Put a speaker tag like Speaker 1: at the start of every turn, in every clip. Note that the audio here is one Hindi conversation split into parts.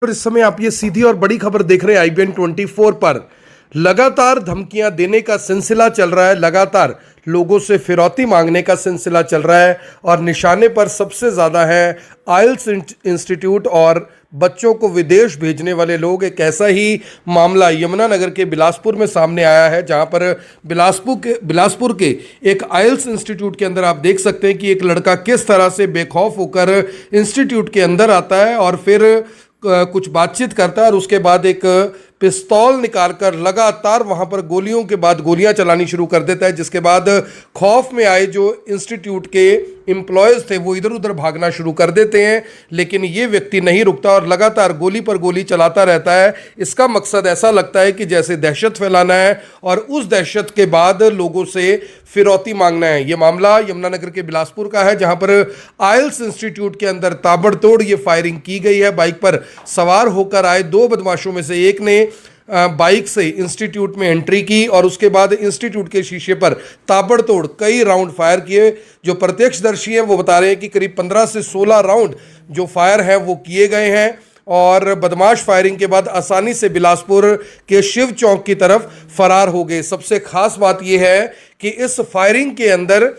Speaker 1: और इस समय आप ये सीधी और बड़ी खबर देख रहे हैं IBN 24 पर। लगातार धमकियां देने का सिलसिला चल रहा है, लगातार लोगों से फिरौती मांगने का सिलसिला चल रहा है और निशाने पर सबसे ज्यादा है आइल्स इंस्टीट्यूट और बच्चों को विदेश भेजने वाले लोग। एक ऐसा ही मामला यमुनानगर के बिलासपुर में सामने आया है, जहां पर बिलासपुर के एक आइल्स इंस्टीट्यूट के अंदर आप देख सकते हैं कि एक लड़का किस तरह से बेखौफ होकर इंस्टीट्यूट के अंदर आता है और फिर कुछ बातचीत करता है और उसके बाद एक पिस्तौल निकालकर लगातार वहां पर गोलियों के बाद गोलियां चलानी शुरू कर देता है, जिसके बाद खौफ में आए जो इंस्टीट्यूट के एम्प्लॉयज थे वो इधर उधर भागना शुरू कर देते हैं। लेकिन ये व्यक्ति नहीं रुकता और लगातार गोली पर गोली चलाता रहता है। इसका मकसद ऐसा लगता है कि जैसे दहशत फैलाना है और उस दहशत के बाद लोगों से फिरौती मांगना है। ये मामला यमुनानगर के बिलासपुर का है, जहां पर आइल्स इंस्टीट्यूट के अंदर ताबड़तोड़ ये फायरिंग की गई है। बाइक पर सवार होकर आए दो बदमाशों में से एक ने बाइक से इंस्टीट्यूट में एंट्री की और उसके बाद इंस्टीट्यूट के शीशे पर ताबड़तोड़ कई राउंड फायर किए। जो प्रत्यक्षदर्शी हैं वो बता रहे हैं कि करीब 15 से 16 राउंड जो फायर है वो किए गए हैं और बदमाश फायरिंग के बाद आसानी से बिलासपुर के शिव चौक की तरफ फरार हो गए। सबसे खास बात यह है कि इस फायरिंग के अंदर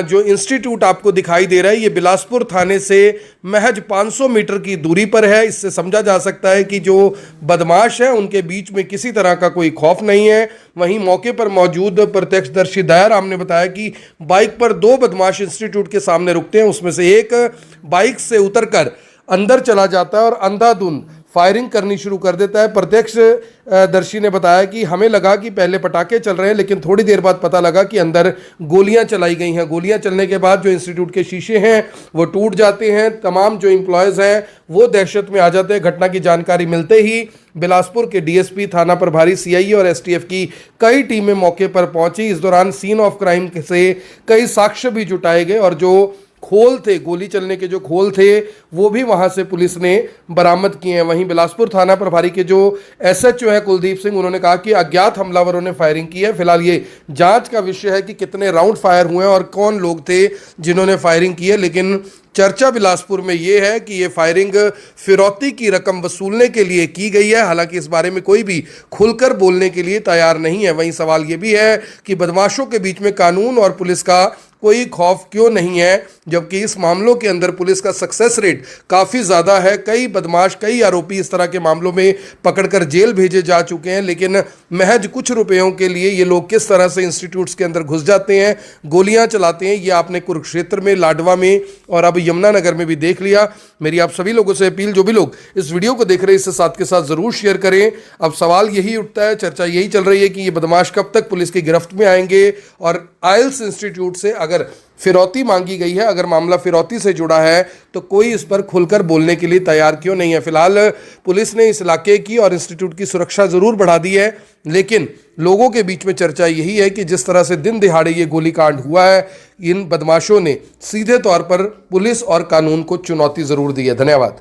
Speaker 1: जो इंस्टीट्यूट आपको दिखाई दे रहा है ये बिलासपुर थाने से महज 500 मीटर की दूरी पर है। इससे समझा जा सकता है कि जो बदमाश है उनके बीच में किसी तरह का कोई खौफ नहीं है। वहीं मौके पर मौजूद प्रत्यक्षदर्शी दयाराम ने बताया कि बाइक पर दो बदमाश इंस्टीट्यूट के सामने रुकते हैं, उसमें से एक बाइक से उतरकर अंदर चला जाता है और अंधाधुंध फायरिंग करनी शुरू कर देता है। प्रत्यक्षदर्शी ने बताया कि हमें लगा कि पहले पटाखे चल रहे हैं, लेकिन थोड़ी देर बाद पता लगा कि अंदर गोलियां चलाई गई हैं। गोलियां चलने के बाद जो इंस्टीट्यूट के शीशे हैं वो टूट जाते हैं। तमाम जो एम्प्लॉयज़ हैं वो दहशत में आ जाते हैं। घटना की जानकारी मिलते ही बिलासपुर के DSP, थाना प्रभारी, CI और STF की कई टीमें मौके पर पहुंची। इस दौरान सीन ऑफ क्राइम से कई साक्ष्य भी जुटाए गए और जो खोल थे, गोली चलने के जो खोल थे वो भी वहां से पुलिस ने बरामद किए हैं। वहीं बिलासपुर थाना प्रभारी के जो SHO है कुलदीप सिंह, उन्होंने कहा कि अज्ञात हमलावरों ने फायरिंग की है। फिलहाल ये जांच का विषय है कि कितने राउंड फायर हुए हैं और कौन लोग थे जिन्होंने फायरिंग की है। लेकिन चर्चा बिलासपुर में यह है कि ये फायरिंग फिरौती की रकम वसूलने के लिए की गई है। हालांकि इस बारे में कोई भी खुलकर बोलने के लिए तैयार नहीं है। वहीं सवाल ये भी है कि बदमाशों के बीच में कानून और पुलिस का कोई खौफ क्यों नहीं है, जबकि इस मामलों के अंदर पुलिस का सक्सेस रेट काफ़ी ज़्यादा है। कई बदमाश, कई आरोपी इस तरह के मामलों में पकड़कर जेल भेजे जा चुके हैं। लेकिन महज कुछ रुपयों के लिए ये लोग किस तरह से इंस्टीट्यूट्स के अंदर घुस जाते हैं, गोलियां चलाते हैं, ये आपने कुरुक्षेत्र में, लाडवा में और अब यमुनानगर में भी देख लिया। मेरी आप सभी लोगों से अपील, जो भी लोग इस वीडियो को देख रहे हैं इसे साथ के साथ ज़रूर शेयर करें। अब सवाल यही उठता है, चर्चा यही चल रही है कि ये बदमाश कब तक पुलिस की गिरफ्त में आएंगे और आइल्स इंस्टीट्यूट से अगर फिरौती मांगी गई है, अगर मामला फिरौती से जुड़ा है, तो कोई इस पर खुलकर बोलने के लिए तैयार क्यों नहीं है। फिलहाल पुलिस ने इस इलाके की और इंस्टीट्यूट की सुरक्षा जरूर बढ़ा दी है, लेकिन लोगों के बीच में चर्चा यही है कि जिस तरह से दिन दिहाड़े ये गोलीकांड हुआ है, इन बदमाशों ने सीधे तौर पर पुलिस और कानून को चुनौती जरूर दी है। धन्यवाद।